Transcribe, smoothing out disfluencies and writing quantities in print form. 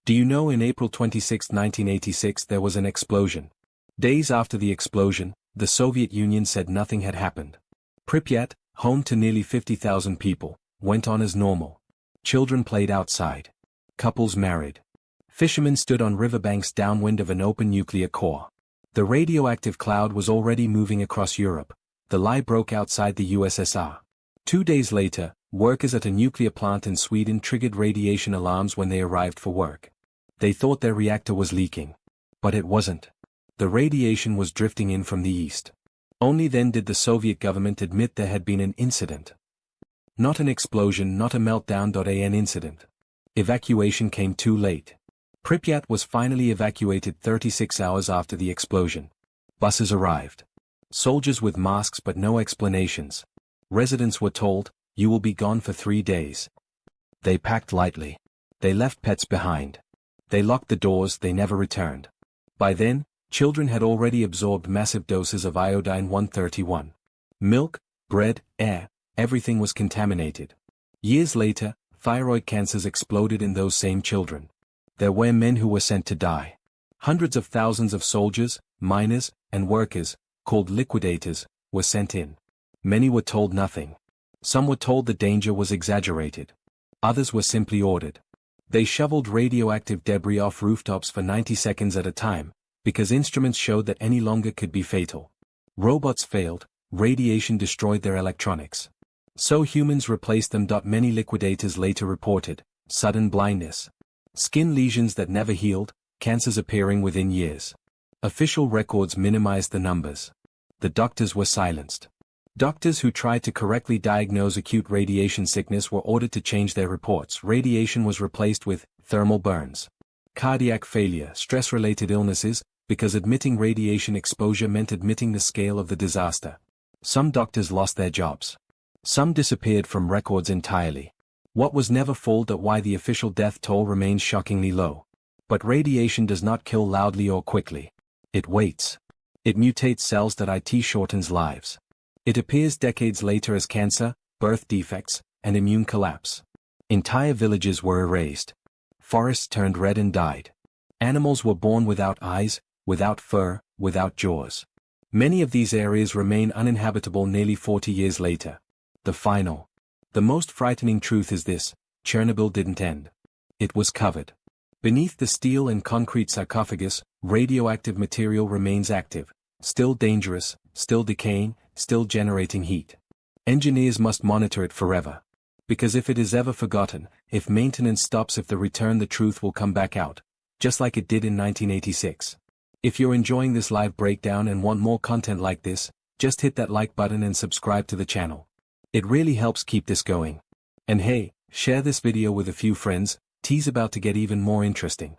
Do you know in April 26, 1986 there was an explosion? Days after the explosion, the Soviet Union said nothing had happened. Pripyat, home to nearly 50,000 people, went on as normal. Children played outside. Couples married. Fishermen stood on riverbanks downwind of an open nuclear core. The radioactive cloud was already moving across Europe. The lie broke outside the USSR. 2 days later, workers at a nuclear plant in Sweden triggered radiation alarms when they arrived for work. They thought their reactor was leaking. But it wasn't. The radiation was drifting in from the east. Only then did the Soviet government admit there had been an incident. Not an explosion, not a meltdown. An incident. Evacuation came too late. Pripyat was finally evacuated 36 hours after the explosion. Buses arrived. Soldiers with masks but no explanations. Residents were told, "You will be gone for 3 days." They packed lightly. They left pets behind. They locked the doors, they never returned. By then, children had already absorbed massive doses of iodine-131. Milk, bread, air, everything was contaminated. Years later, thyroid cancers exploded in those same children. There were men who were sent to die. Hundreds of thousands of soldiers, miners, and workers, called liquidators, were sent in. Many were told nothing. Some were told the danger was exaggerated. Others were simply ordered. They shoveled radioactive debris off rooftops for 90 seconds at a time, because instruments showed that any longer could be fatal. Robots failed, radiation destroyed their electronics. So humans replaced them. Many liquidators later reported sudden blindness, skin lesions that never healed, cancers appearing within years. Official records minimized the numbers. The doctors were silenced. Doctors who tried to correctly diagnose acute radiation sickness were ordered to change their reports. Radiation was replaced with thermal burns. Cardiac failure, stress-related illnesses, because admitting radiation exposure meant admitting the scale of the disaster. Some doctors lost their jobs. Some disappeared from records entirely. What was never fooled at why the official death toll remains shockingly low. But radiation does not kill loudly or quickly. It waits. It mutates cells. It shortens lives. It appears decades later as cancer, birth defects, and immune collapse. Entire villages were erased. Forests turned red and died. Animals were born without eyes, without fur, without jaws. Many of these areas remain uninhabitable nearly 40 years later. The most frightening truth is this: Chernobyl didn't end. It was covered. Beneath the steel and concrete sarcophagus, radioactive material remains active, still dangerous, still decaying, still generating heat. Engineers must monitor it forever. Because if it is ever forgotten, if maintenance stops, if the return, the truth will come back out, just like it did in 1986. If you're enjoying this live breakdown and want more content like this, just hit that like button and subscribe to the channel. It really helps keep this going. And hey, share this video with a few friends. T's about to get even more interesting.